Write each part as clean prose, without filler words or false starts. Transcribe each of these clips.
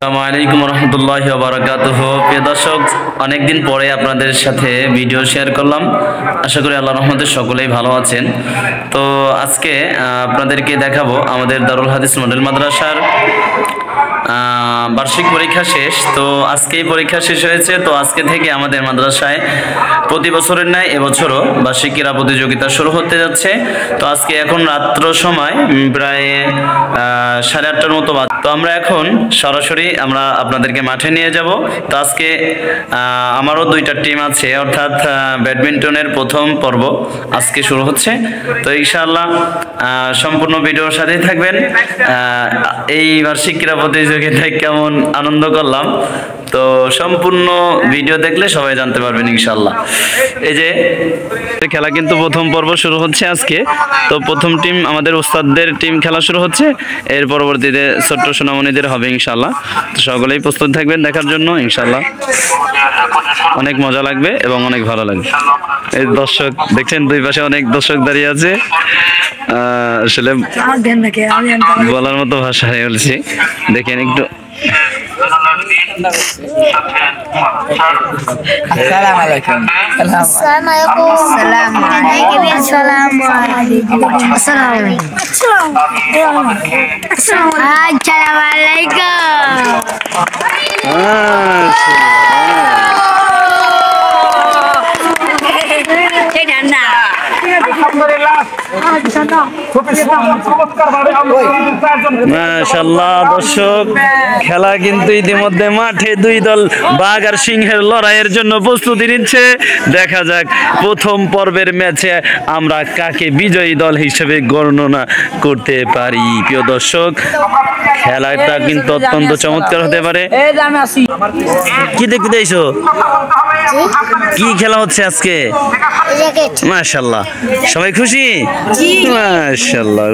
আসসালামু আলাইকুম রহমতুল্লাহি ওয়া বারাকাতুহু। প্রিয় দর্শক, অনেকদিন পরে আপনাদের সাথে ভিডিও শেয়ার করলাম। আশা করি আল্লাহর রহমতে সকলেই ভালো আছেন। তো আজকে আপনাদেরকে দেখাবো আমাদের দারুল হাদিস মডেল মাদ্রাসার বার্ষিক পরীক্ষা শেষ। তো আজকেই পরীক্ষা শেষ হয়েছে। তো আজকে থেকে আমাদের মাদ্রাসায় প্রতি বছরের ন্যায় এবছরও বার্ষিক ক্রীড়া প্রতিযোগিতা শুরু হতে যাচ্ছে। তো আজকে এখন রাত্র সময় প্রায় 8:30টার মতো। তো আমরা এখন সরাসরি আপনাদেরকে মাঠে নিয়ে যাব। তো আজকে আমারও দুইটা টিম আছে, অর্থাৎ ব্যাডমিন্টনের প্রথম পর্ব আজকে শুরু হচ্ছে। তো ইনশাআল্লাহ সম্পূর্ণ ভিডিওর সাথেই থাকবেন। এই বার্ষিক ক্রীড়া প্রতিযোগিতায় কেমন আনন্দ করলাম, তো সম্পূর্ণ ভিডিও দেখলে সবাই জানতে পারবেন ইনশাআল্লাহ। এই যে খেলা কিন্তু প্রথম পর্ব শুরু হচ্ছে আজকে। তো প্রথম টিম আমাদের ওস্তাদদের টিম খেলা শুরু হচ্ছে, এর পরবর্তীতে ছোট্ট সোনামণিদের হবে ইনশাআল্লাহ। তো সকলেই প্রস্তুত থাকবেন দেখার জন্য ইনশাআল্লাহ। অনেক মজা লাগবে এবং অনেক ভালো লাগবে। এই দর্শক দেখছেন, দুই পাশে অনেক দর্শক দাঁড়িয়ে আছে। আসলে বলার মতো ভাষা হয়ে বলছি, দেখেন একটু। Assalamualaikum. মাশাআল্লাহ দর্শক, খেলা কিন্তু ইতিমধ্যে মাঠে দুই দল বাঘ আর সিংহের লড়াইয়ের জন্য প্রস্তুতি নিচ্ছে। দেখা যাক প্রথম পর্বের ম্যাচে আমরা কাকে বিজয়ী দল হিসেবে গণনা করতে পারি। প্রিয় দর্শক, খেলাটা কিন্তু অত্যন্ত চমৎকার হতে পারে। কি দেখতে এসো? কি খেলা হচ্ছে আজকে? মাশাআল্লাহ, সবাই খুশি? মাশাআল্লাহ,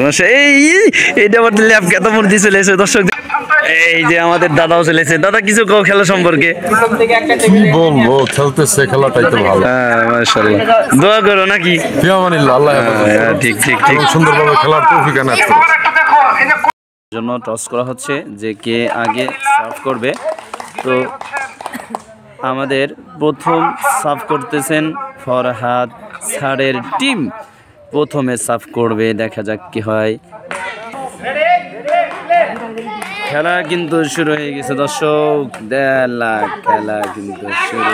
এইটা আবার ল্যাব কত মূর্তি চলে এসে দর্শক। এই যে আমাদের দাদাও চলেছে। দাদা কিছু কও খেলা সম্পর্কে। কি বলবো, খেলতেছে, খেলাটাই তো ভালো। হ্যাঁ মাশাআল্লাহ, দোয়া করো নাকি? ফিয়ামানিল্লাহ, আল্লাহ ঠিক ঠিক ঠিক। সুন্দরভাবে খেলার তৌফিক আনাত জন্য টস করা হচ্ছে যে কে আগে সার্ভ করবে। তো আমাদের প্রথম সার্ভ করতেছেন ফরহাদ স্যারের টিম। প্রথমে সার্ভ করবে, দেখা যাক কি হয়। খেলা কিন্তু শুরু হয়ে গেছে দর্শক। খেলা কিন্তু শুরু।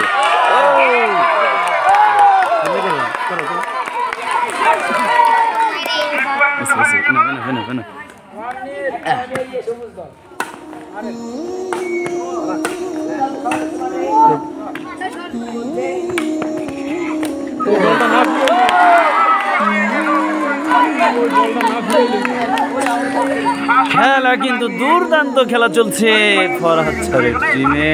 খেলা কিন্তু দুর্দান্ত খেলা চলছে ফরহাদ স্যারের টিমে।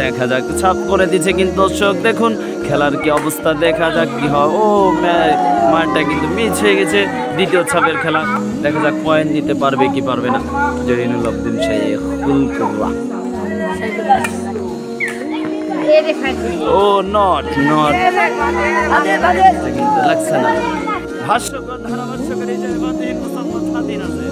দেখা যাক, ছাপ করে দিচ্ছে কিন্তু দর্শক। দেখুন খেলার কি অবস্থা, দেখা যাক কি হয়। ও মাঠটা কিন্তু মিস হয়ে গেছে। দ্বিতীয় ছাপের খেলা, দেখা যাক পয়েন্ট নিতে পারবে কি পারবে না। জহিনুল আবদিন শেখুল কুবরা। ও নট কিন্তু লাগছে না। ভাষ্যকর ধারাভাষ্যকর এই জায়গায় বাতিল মোসাম্মদ হাদিন আছে।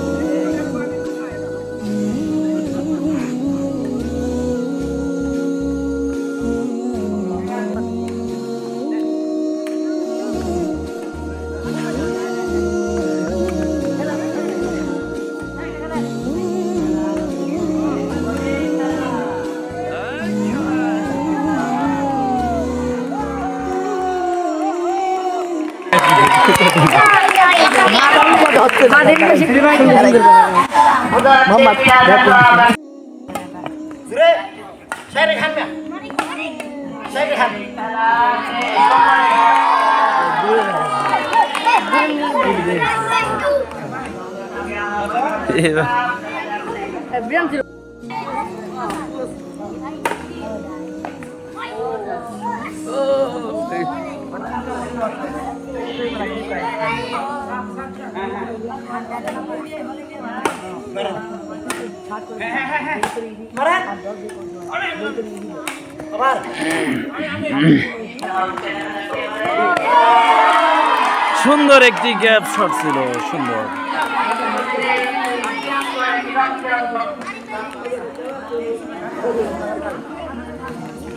সুন্দর একটি গ্যাপ শট ছিল, সুন্দর।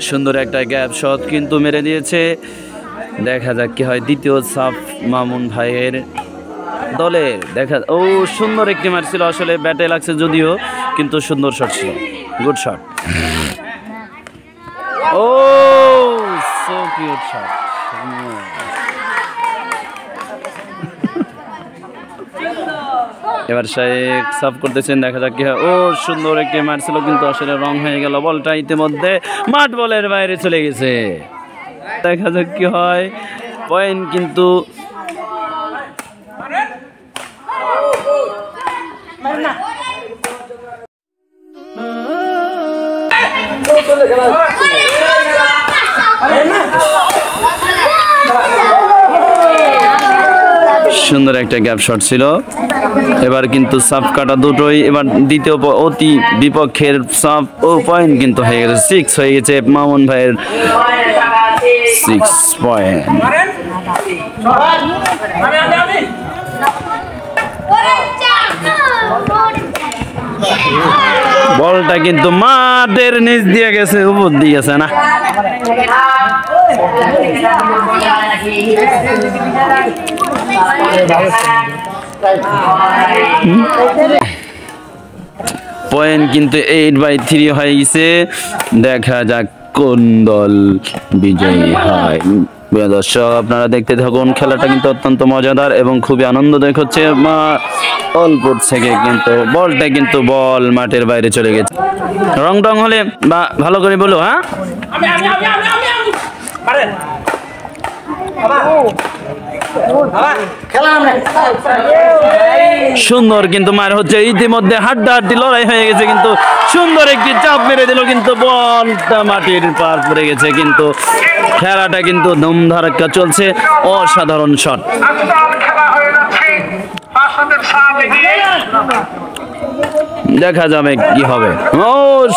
সুন্দর একটা গ্যাপ শট কিন্তু মেরে দিয়েছে। দেখা যাক কি হয়। দ্বিতীয় সাফ মামুন ভাইয়ের দলের। দেখা ও সুন্দর একটি মার ছিল, আসলে ব্যাটে লাগছে যদিও, কিন্তু সুন্দর শট ছিল, গুড শট। ও সো কিউট শট। এবার শেখ সাফ করতেছেন, দেখা যাক কি হয়। ও সুন্দর একটি মার ছিল, কিন্তু আসলে রং হয়ে গেল। বলটা ইতিমধ্যে মাঠ বলের বাইরে চলে গেছে। দেখা যাক কি হয়। পয়েন্ট কিন্তু সুন্দর একটা গ্যাপ শট ছিল। এবার কিন্তু সাফ কাটা দুটোই। এবার দ্বিতীয় অতি বিপক্ষের সাফ ও পয়েন্ট কিন্তু হয়ে গেছে, 6 হয়ে গেছে মামুন ভাইয়ের 6 পয়েন্ট। বলটা কিন্তু মাঠের নিচ দিয়ে গেছে, উপর দিয়ে গেছে না। পয়েন্ট কিন্তু 8/3 হয়ে গেছে। দেখা যাক কোন দল বিজয়ী হয়। প্রিয় দর্শক, আপনারা দেখতে থাকুন। খেলাটা কিন্তু অত্যন্ত মজাদার এবং খুবই আনন্দদায়ক হচ্ছে। অল্প থেকে কিন্তু বলটা কিন্তু বল মাঠের বাইরে চলে গেছে। রং টং হলে বা ভালো করে বলো। হ্যাঁ, সুন্দর কিন্তু মার হচ্ছে। ইতিমধ্যে হাড্ডাহাড্ডি লড়াই হয়ে গেছে, কিন্তু সুন্দর একটি চাপ মেরে দিল, কিন্তু বলটা মাটির পার পড়ে গেছে। কিন্তু খেলাটা কিন্তু ধুমধারাক্কা চলছে। অসাধারণ শট। দেখা যাবে কি হবে। ও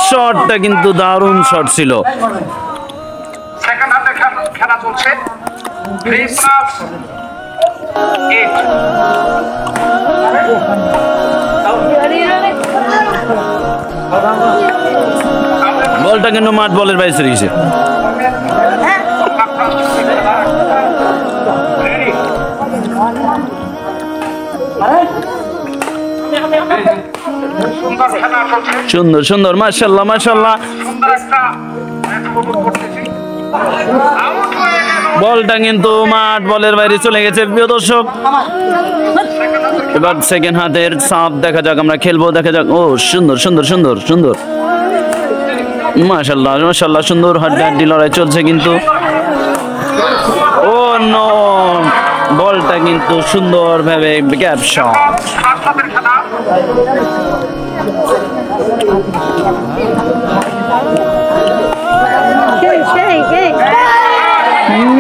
শটটা কিন্তু দারুণ শট ছিল। খেলা চলছে। বলটা কিন্তু মাঠ বলের বাইরে চলে গেছে। সুন্দর সুন্দর, মাশাআল্লাহ মাশাআল্লাহ। বলটা কিন্তু মাঠ বলের বাইরে চলে গেছে। প্রিয় দর্শক, এবার সেকেন্ড হাতের সাপ দেখা যাক, আমরা খেলবো। দেখা যাক। ও সুন্দর সুন্দর সুন্দর সুন্দর, মাশাআল্লাহ মাশাআল্লাহ। সুন্দর হাড্ডাহাড্ডি লড়াই চলছে, কিন্তু ও নো, বলটা কিন্তু সুন্দরভাবে গ্যাপ শট।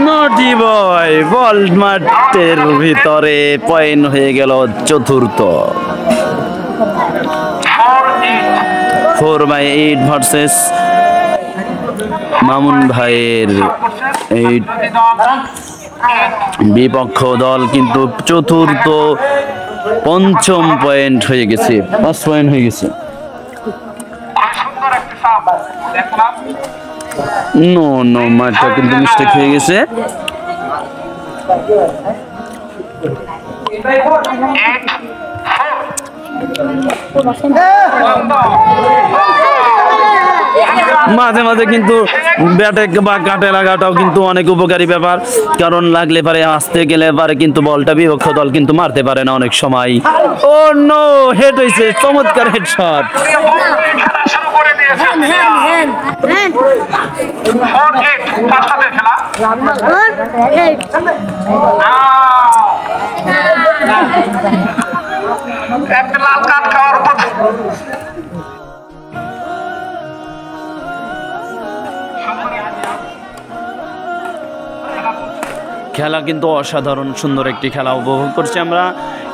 নটি বয়, বল মাঠের ভিতরে। পয়েন্ট হয়ে গেল চতুর্থ। 4/8 ভার্সেস মামুন ভাইয়ের 8। বিপক্ষ দল কিন্তু চতুর্থ, পঞ্চম পয়েন্ট হয়ে গেছে, 5 পয়েন্ট হয়ে গেছে। নো নো, মাঠটা কিন্তু মিস্টেক হয়ে গেছে। মাঝে মাঝে কিন্তু ব্যাটে বা কাটে লাগাটাও কিন্তু অনেক উপকারী ব্যাপার, কারণ লাগলে পারে, আসতে গেলে পারে কিন্তু বলটা বিপক্ষ দল কিন্তু মারতে পারে না অনেক সময়। ও নো, হেড হয়েছে, চমৎকার হেড শট। লাল কার্ড খাওয়ার পর খেলা কিন্তু অসাধারণ সুন্দর একটি খেলা উপভোগ করছি আমরা।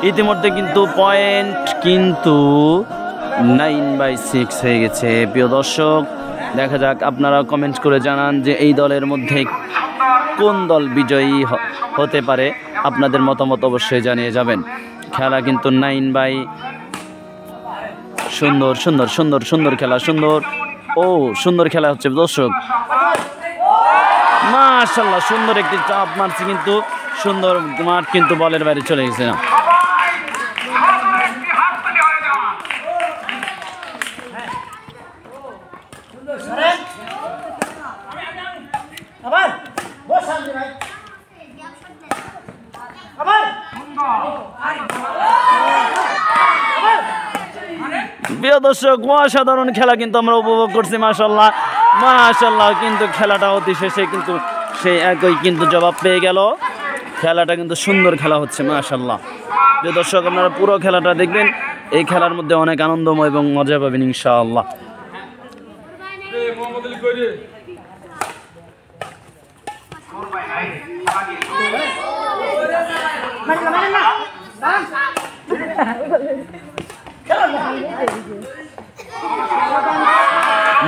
ইতিমধ্যে কিন্তু পয়েন্ট কিন্তু 9/6 হয়ে গেছে। প্রিয় দর্শক, দেখা যাক, আপনারা কমেন্ট করে জানান যে এই দলের মধ্যে কোন দল বিজয়ী হতে পারে। আপনাদের মতামত অবশ্যই জানিয়ে যাবেন। খেলা কিন্তু 9/, সুন্দর সুন্দর সুন্দর সুন্দর খেলা, সুন্দর ও সুন্দর খেলা হচ্ছে দর্শক, মাশাআল্লাহ সুন্দর একটি চাপ মারছে কিন্তু সুন্দর মাঠ কিন্তু বলের বাইরে চলে গেছে না। প্রিয় দর্শক, অসাধারণ খেলা কিন্তু আমরা উপভোগ করছি মাশাআল্লাহ মাশাআল্লাহ, কিন্তু খেলাটা অতি শেষে কিন্তু সেই একই কিন্তু জবাব পেয়ে গেল। খেলাটা কিন্তু সুন্দর খেলা হচ্ছে মাশাআল্লাহ। প্রিয় দর্শক, আপনারা পুরো খেলাটা দেখবেন, এই খেলার মধ্যে অনেক আনন্দময় এবং মজা পাবেন ইনশাআল্লাহ।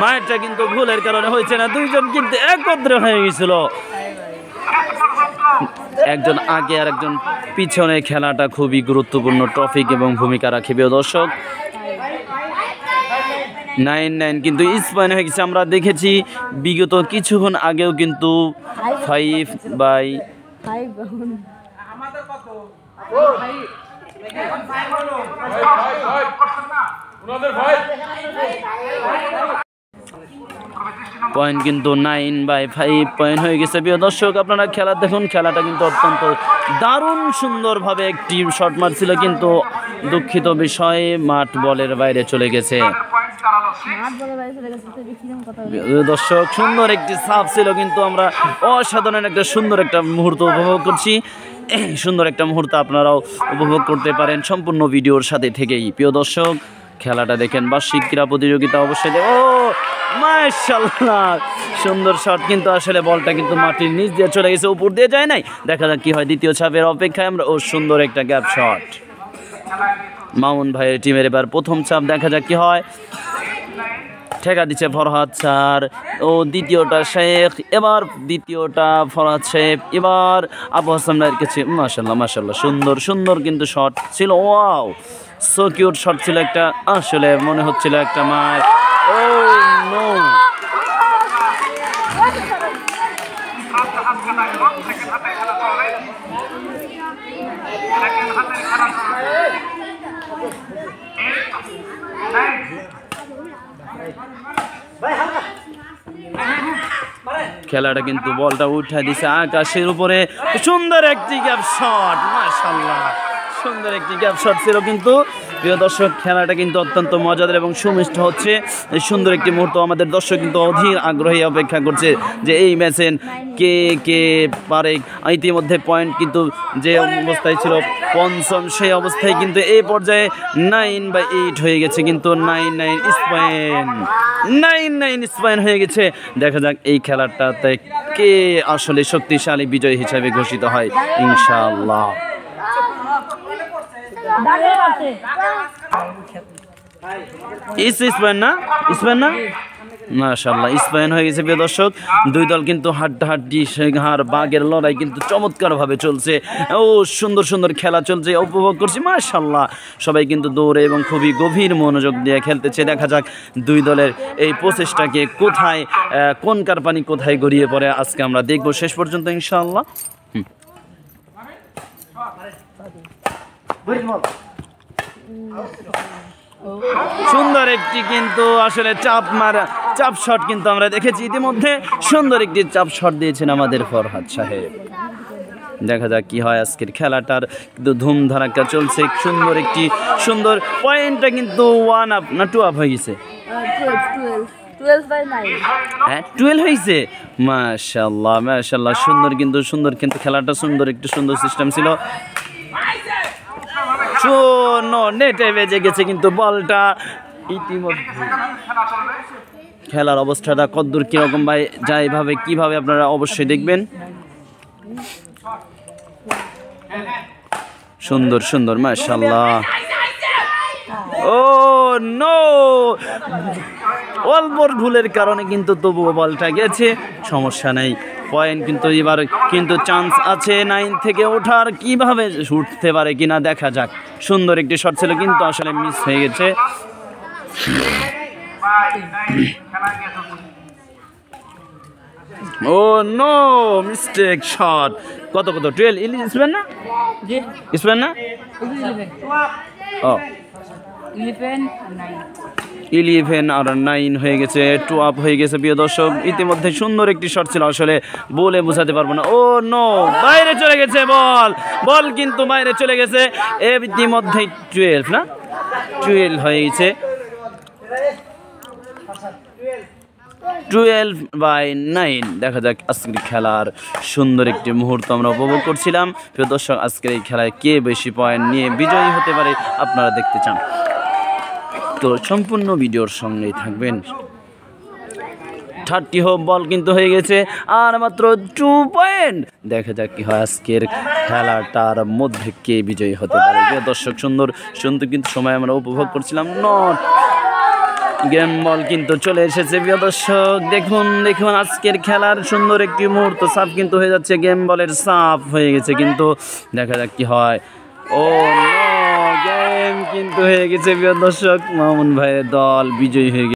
মায়েরটা কিন্তু ভুলের কারণে হয়েছে না, দুইজন কিন্তু একত্রে হয়ে গেছিল, একজন আগে আর একজন পিছনে। খেলাটা খুবই গুরুত্বপূর্ণ টপিক এবং ভূমিকা রাখে প্রিয় দর্শক। 9-9 কিন্তু স্পেন হয়ে গেছে। আমরা দেখেছি বিগত কিছুক্ষণ আগেও কিন্তু 5/5 পয়েন্ট কিন্তু 9/5 পয়েন্ট হয়ে গেছে প্রিয় দর্শক। আপনারা খেলা দেখুন, খেলাটা কিন্তু অত্যন্ত দারুণ সুন্দরভাবে একটি শট মারছিল, কিন্তু দুঃখিত বিষয়ে মাঠ বলের বাইরে চলে গেছে। দর্শক, সুন্দর একটি সাপ ছিল, কিন্তু আমরা অসাধারণ একটা সুন্দর একটা মুহূর্ত উপভোগ করছি। সুন্দর একটা মুহূর্ত আপনারাও উপভোগ করতে পারেন সম্পূর্ণ ভিডিওর সাথে থেকেই। প্রিয় দর্শক, খেলাটা দেখেন, বার্ষিক ক্রীড়া প্রতিযোগিতা অবশ্যই। ও মাশাআল্লাহ, সুন্দর শট, কিন্তু আসলে বলটা কিন্তু মাটির নিচ দিয়ে চলে গেছে, উপর দিয়ে যায় নাই। দেখা যাক কি হয় দ্বিতীয় ছাপের অপেক্ষায় আমরা। ও সুন্দর একটা গ্যাপ শট, মামুন ভাইয়ের টিমের এবার প্রথম চাপ, দেখা যাক কি হয়। ঠেকা দিচ্ছে ফরহাদ স্যার, ও দ্বিতীয়টা শেখ, এবার দ্বিতীয়টা ফরহাদ শেখ, এবার আবু হাসান ভাইয়ের কাছে। মাশাআল্লাহ মাশাআল্লাহ, সুন্দর সুন্দর কিন্তু শট ছিল। ওয়াও, সো কিউট শট ছিল একটা, আসলে মনে হচ্ছিল একটা মার। ও নো, খেলাটা কিন্তু বলটা উঠে দিছে আকাশের উপরে। সুন্দর একটি গ্যাপ শট, মাশাআল্লাহ সুন্দর একটি গ্যাপ শট ছিল। কিন্তু প্রিয় দর্শক, খেলাটা কিন্তু অত্যন্ত মজাদার এবং সুমিষ্ট হচ্ছে। এই সুন্দর একটি মুহূর্ত আমাদের দর্শক কিন্তু অধীর আগ্রহী অপেক্ষা করছে যে এই ম্যাচে কে কে পারে। ইতিমধ্যে পয়েন্ট কিন্তু যে অবস্থায় ছিল পঞ্চম, সেই অবস্থায় কিন্তু এই পর্যায়ে 9/8 হয়ে গেছে, কিন্তু 9-9 স্পেন, 9-9 স্পেন হয়ে গেছে। দেখা যাক এই খেলাটাতে কে আসলে শক্তিশালী বিজয়ী হিসাবে ঘোষিত হয় ইনশাআল্লাহ। স্পেন না, স্পেন না, মাশাআল্লাহ স্পেন হয়ে গেছে প্রিয় দর্শক। দুই দল কিন্তু হাড্ডাহাড্ডি সিংহার বাঘের লড়াই কিন্তু চমৎকারভাবে চলছে। ও সুন্দর সুন্দর খেলা চলছে, উপভোগ করছি মাশাআল্লাহ। সবাই কিন্তু দৌড়ে এবং খুবই গভীর মনোযোগ দিয়ে খেলতেছে। দেখা যাক দুই দলের এই প্রচেষ্টাকে কোথায়, কোন কারপানি কোথায় গড়িয়ে পড়ে, আজকে আমরা দেখব শেষ পর্যন্ত ইনশাআল্লাহ। সুন্দর একটি কিন্তু আসলে চাপ শট কিন্তু আমরা দেখেছি ইতিমধ্যে। সুন্দর একটি চাপ শট দিয়েছেন আমাদের ফরহাদ সাহেব। দেখা যাক কি হয় আজকের খেলাটার, কিন্তু ধুমধারাক্কা চলছে। সুন্দর পয়েন্টটা কিন্তু 1 আপ না 2 আপ হয়ে গেছে, 12 হয়েছে। মাশাআল্লাহ মাশাআল্লাহ, সুন্দর কিন্তু খেলাটা সুন্দর সিস্টেম ছিল। নেটে বেজে গেছে কিন্তু বলটা। ইতিমধ্যে খেলার অবস্থাটা কতদূর কিরকম ভাই যায়, ভাবে কিভাবে আপনারা অবশ্যই দেখবেন। সুন্দর মাশাআল্লাহ। ও নো, অল্প ভুলের কারণে কিন্তু তবুও বলটা গেছে, সমস্যা নেই। পয়েন্ট কিন্তু এবার কিন্তু চান্স আছে 9 থেকে ওঠার, কিভাবে উঠতে পারে কিনা দেখা যাক। সুন্দর একটি শট ছিল, কিন্তু আসলে মিস হয়ে গেছে। ও নো, মিস্টেক শট। কত 12 ইলিশ স্পেন না, স্পেন না, ও 11 আর 9 হয়ে গেছে, 2 আপ হয়ে গেছে প্রিয় দর্শক। ইতিমধ্যে সুন্দর একটি শট ছিল, আসলে বলে বোঝাতে পারবো না। ও নো, বাইরে চলে গেছে বল কিন্তু বাইরে চলে গেছে। ইতিমধ্যে 12 না, 12 হয়ে গেছে, 12/9। দেখা যাক আজকের খেলার সুন্দর একটি মুহূর্ত আমরা উপভোগ করছিলাম। প্রিয় দর্শক, আজকের এই খেলায় কে বেশি পয়েন্ট নিয়ে বিজয়ী হতে পারে আপনারা দেখতে চান তো সম্পূর্ণ ভিডিওর সঙ্গেই থাকবেন। 30 হোপ বল কিন্তু হয়ে গেছে, আর মাত্র 2 পয়েন্ট। দেখা যাক কি হয় আজকের খেলাটার মধ্যে কে বিজয়ী হতে পারে। প্রিয় দর্শক, সুন্দর কিন্তু সময় আমরা উপভোগ করছিলাম। নট গেম বল কিন্তু চলে এসেছে প্রিয় দর্শক। দেখুন আজকের খেলার সুন্দর একটি মুহূর্ত। সাফ কিন্তু হয়ে যাচ্ছে, গেম বলের সাফ হয়ে গেছে, কিন্তু দেখা যাক কি হয়। ও নো, গেম কিন্তু হয়ে গেছে প্রিয় দর্শক, মামুন ভাইয়ের দল বিজয়ী হয়ে গেছে।